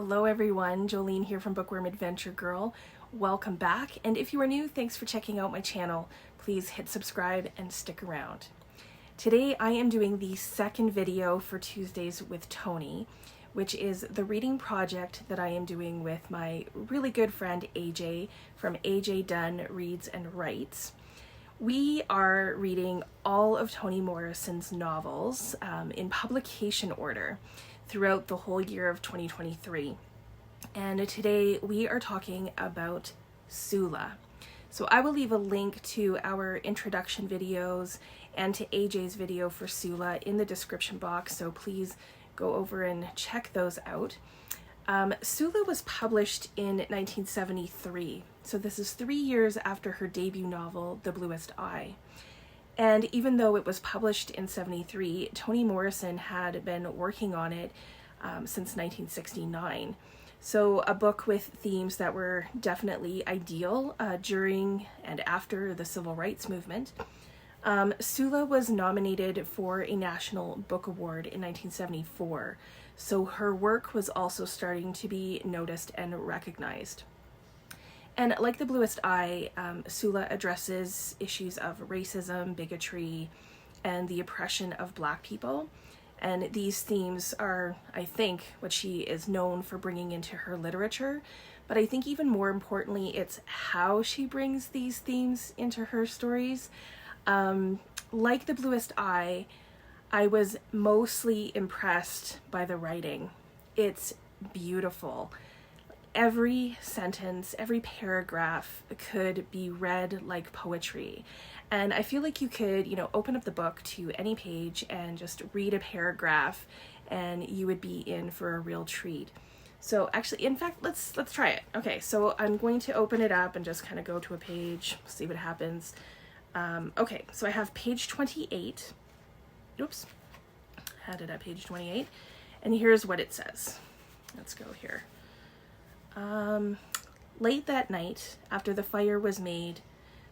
Hello everyone, Jolene here from Bookworm Adventure Girl. Welcome back, and if you are new, thanks for checking out my channel. Please hit subscribe and stick around. Today I am doing the second video for Tuesdays with Toni, which is the reading project that I am doing with my really good friend AJ from AJ Dunn Reads and Writes. We are reading all of Toni Morrison's novels in publication order throughout the whole year of 2023. And today we are talking about Sula. So I will leave a link to our introduction videos and to AJ's video for Sula in the description box, so please go over and check those out. Sula was published in 1973, so this is 3 years after her debut novel, The Bluest Eye. And even though it was published in 73, Toni Morrison had been working on it since 1969. So a book with themes that were definitely ideal during and after the Civil Rights Movement. Sula was nominated for a National Book Award in 1974, so her work was also starting to be noticed and recognized. And like The Bluest Eye, Sula addresses issues of racism, bigotry, and the oppression of Black people. And these themes are, I think, what she is known for bringing into her literature. But I think even more importantly, it's how she brings these themes into her stories. Like The Bluest Eye, I was mostly impressed by the writing. It's beautiful. Every sentence, every paragraph could be read like poetry. And I feel like you could, open up the book to any page and just read a paragraph and you would be in for a real treat. So actually, in fact, let's try it. Okay, so I'm going to open it up and just kind of go to a page, see what happens. Okay, so I have page 28. Oops, had it at page 28. And here's what it says. Let's go here. Late that night, after the fire was made,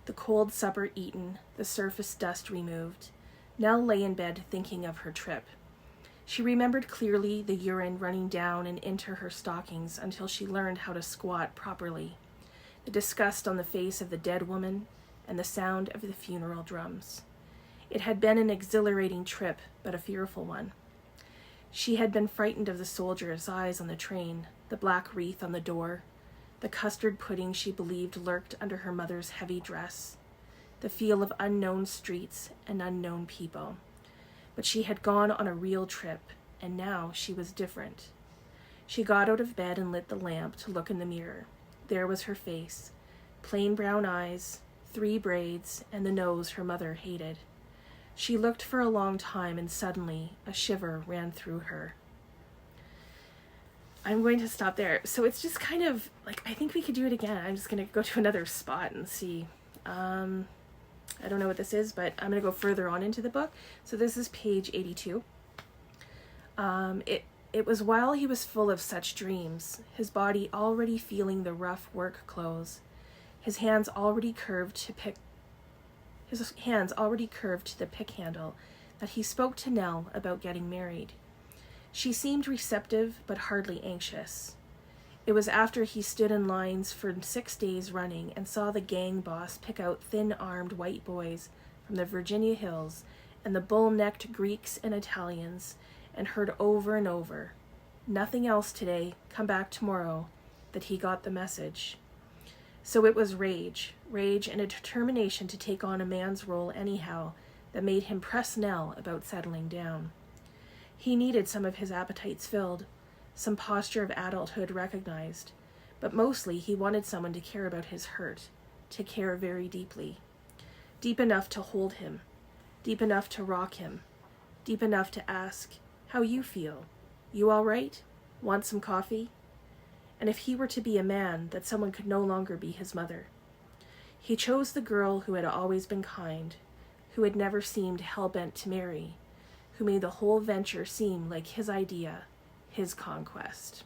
the cold supper eaten, the surface dust removed, Nell lay in bed thinking of her trip. She remembered clearly the urine running down and into her stockings until she learned how to squat properly, the disgust on the face of the dead woman, and the sound of the funeral drums. It had been an exhilarating trip, but a fearful one. She had been frightened of the soldiers' eyes on the train, the black wreath on the door, the custard pudding she believed lurked under her mother's heavy dress, the feel of unknown streets and unknown people. But she had gone on a real trip, and now she was different. She got out of bed and lit the lamp to look in the mirror. There was her face, plain brown eyes, 3 braids, and the nose her mother hated. She looked for a long time, and suddenly a shiver ran through her. I'm going to stop there. So it's just kind of like, I think we could do it again. I'm just going to go to another spot and see. I don't know what this is, but I'm going to go further on into the book. So this is page 82. It was while he was full of such dreams, his body already feeling the rough work clothes, his hands already curved to the pick handle, that he spoke to Nell about getting married. She seemed receptive, but hardly anxious. It was after he stood in lines for 6 days running and saw the gang boss pick out thin-armed white boys from the Virginia hills and the bull-necked Greeks and Italians, and heard over and over, "Nothing else today, come back tomorrow," that he got the message. So it was rage and a determination to take on a man's role anyhow, that made him press Nell about settling down. He needed some of his appetites filled, some posture of adulthood recognized, but mostly he wanted someone to care about his hurt, to care very deeply. Deep enough to hold him, deep enough to rock him, deep enough to ask, "How you feel? You all right? Want some coffee?" And if he were to be a man, that someone could no longer be his mother. He chose the girl who had always been kind, who had never seemed hell-bent to marry, who made the whole venture seem like his idea, his conquest.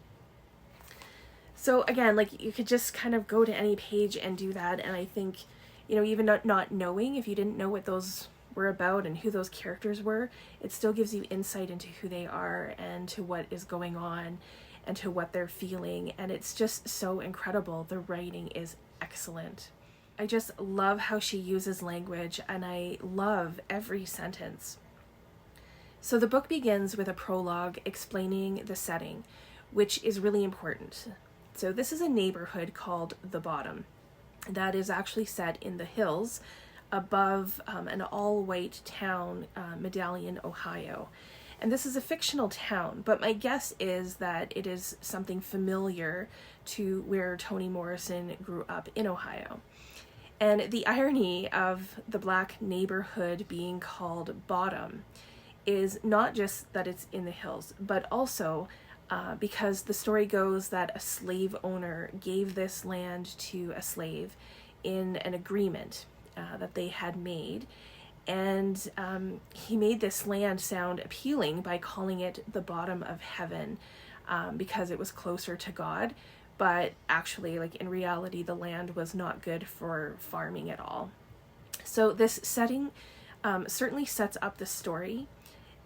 So again, like, you could just kind of go to any page and do that, and I think, even not knowing, if you didn't know what those were about and who those characters were, it still gives you insight into who they are and to what is going on. and to what they're feeling. And it's just so incredible. The writing is excellent. I just love how she uses language, and I love every sentence. So the book begins with a prologue explaining the setting, which is really important. So this is a neighborhood called The Bottom that is actually set in the hills above an all-white town, Medallion, Ohio. And this is a fictional town, but my guess is that it is something familiar to where Toni Morrison grew up in Ohio. And the irony of the black neighborhood being called Bottom is not just that it's in the hills, but also because the story goes that a slave owner gave this land to a slave in an agreement that they had made. And he made this land sound appealing by calling it the bottom of heaven because it was closer to God. But actually, like in reality, the land was not good for farming at all. So this setting certainly sets up the story.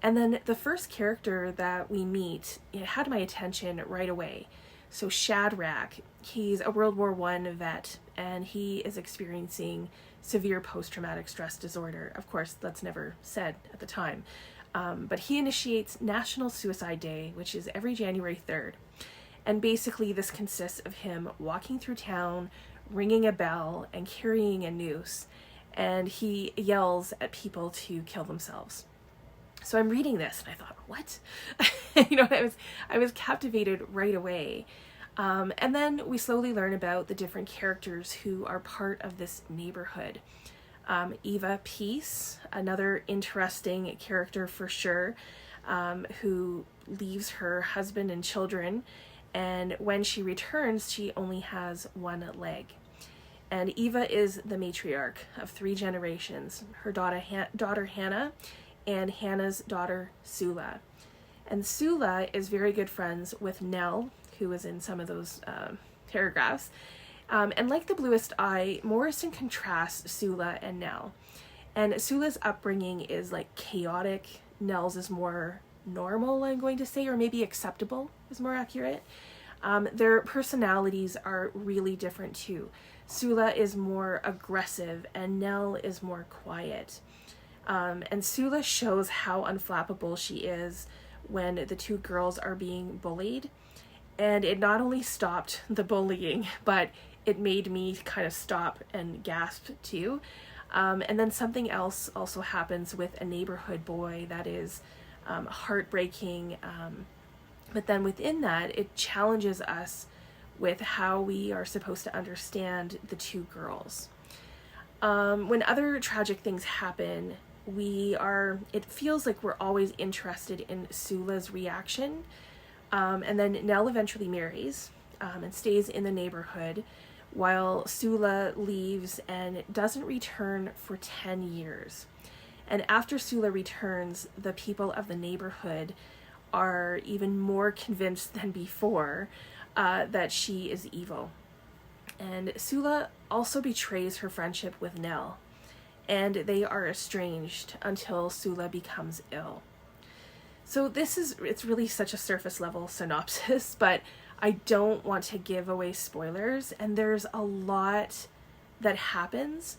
And then the first character that we meet, it had my attention right away. So Shadrach, he's a World War I vet, and he is experiencing severe post-traumatic stress disorder. Of course, that's never said at the time. But he initiates National Suicide Day, which is every January 3rd. And basically this consists of him walking through town, ringing a bell, and carrying a noose. And he yells at people to kill themselves. So I'm reading this and I thought, what? I was captivated right away. And then we slowly learn about the different characters who are part of this neighborhood. Eva Peace, another interesting character for sure, who leaves her husband and children. And when she returns, she only has one leg. And Eva is the matriarch of 3 generations, her daughter Hannah, and Hannah's daughter Sula. And Sula is very good friends with Nell, who was in some of those paragraphs. And like the Bluest Eye, Morrison contrasts Sula and Nell. And Sula's upbringing is like chaotic. Nell's is more normal, I'm going to say, or maybe acceptable is more accurate. Their personalities are really different too. Sula is more aggressive and Nell is more quiet. And Sula shows how unflappable she is when the 2 girls are being bullied. And it not only stopped the bullying, but it made me kind of stop and gasp too. And then something else also happens with a neighborhood boy that is heartbreaking. But then within that, it challenges us with how we are supposed to understand the 2 girls. When other tragic things happen, it feels like we're always interested in Sula's reaction. And then Nell eventually marries and stays in the neighborhood while Sula leaves and doesn't return for 10 years. And after Sula returns, the people of the neighborhood are even more convinced than before that she is evil. And Sula also betrays her friendship with Nell, and they are estranged until Sula becomes ill. So it's really such a surface level synopsis, but I don't want to give away spoilers, and there's a lot that happens.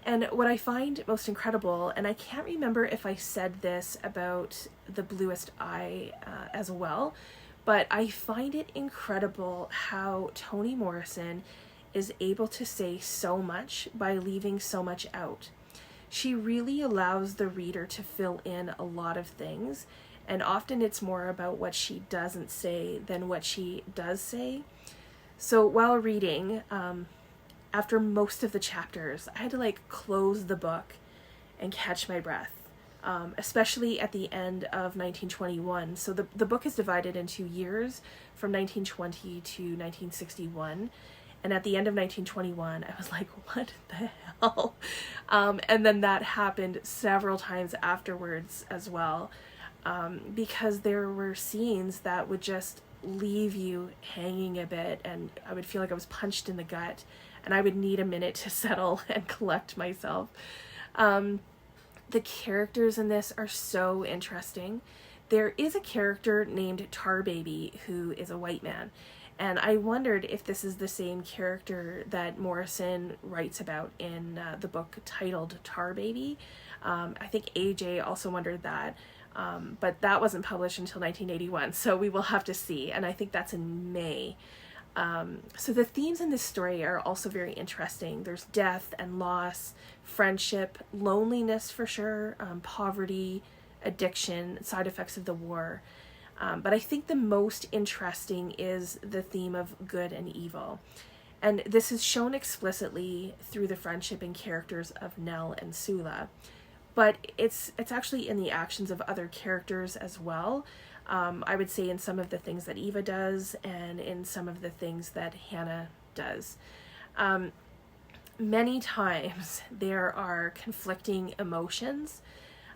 And what I find most incredible, and I can't remember if I said this about the Bluest Eye as well, but I find it incredible how Toni Morrison is able to say so much by leaving so much out. She really allows the reader to fill in a lot of things, and often it's more about what she doesn't say than what she does say. So while reading, after most of the chapters, I had to close the book and catch my breath, especially at the end of 1921. So the book is divided into years from 1920 to 1961. And at the end of 1921, I was like, what the hell? And then that happened several times afterwards as well, because there were scenes that would just leave you hanging a bit, and I would feel like I was punched in the gut, and I would need a minute to settle and collect myself. The characters in this are so interesting. there is a character named Tar Baby who is a white man. And I wondered if this is the same character that Morrison writes about in the book titled Tar Baby. I think AJ also wondered that, but that wasn't published until 1981, so we will have to see, and I think that's in May. So the themes in this story are also very interesting. There's death and loss, friendship, loneliness for sure, poverty, addiction, side effects of the war. But I think the most interesting is the theme of good and evil. And this is shown explicitly through the friendship and characters of Nell and Sula. But it's actually in the actions of other characters as well. I would say in some of the things that Eva does and in some of the things that Hannah does. Many times there are conflicting emotions.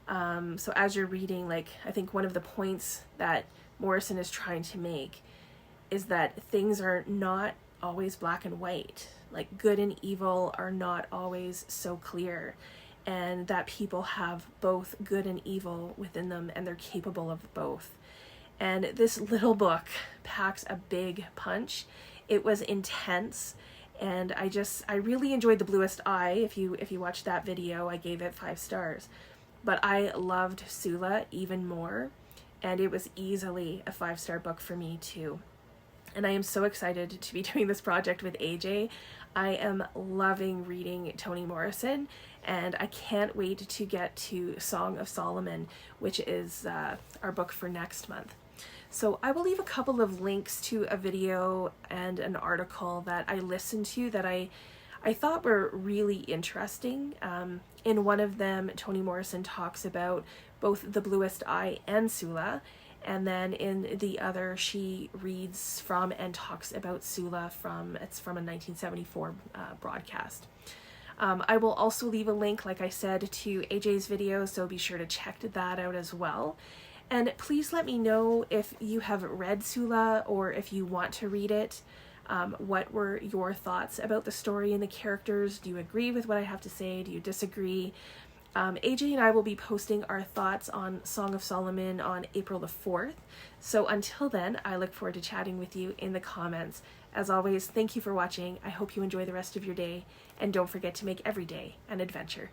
So as you're reading, like, I think one of the points that Morrison is trying to make is that things are not always black and white. Like, good and evil are not always so clear, and that people have both good and evil within them, and they're capable of both. And this little book packs a big punch. It was intense, and I really enjoyed The Bluest Eye. If you watched that video, I gave it 5 stars. But I loved Sula even more, and it was easily a 5-star book for me too. And I am so excited to be doing this project with AJ. I am loving reading Toni Morrison, and I can't wait to get to Song of Solomon, which is our book for next month. So I will leave a couple of links to a video and an article that I listened to that I thought were really interesting. In one of them, Toni Morrison talks about both The Bluest Eye and Sula, and then in the other, she reads from and talks about Sula it's from a 1974 broadcast. I will also leave a link, like I said, to AJ's video, so be sure to check that out as well. And please let me know if you have read Sula or if you want to read it. What were your thoughts about the story and the characters? Do you agree with what I have to say? Do you disagree? AJ and I will be posting our thoughts on Song of Solomon on April the 4th. So until then, I look forward to chatting with you in the comments. As always, thank you for watching. I hope you enjoy the rest of your day, and don't forget to make every day an adventure.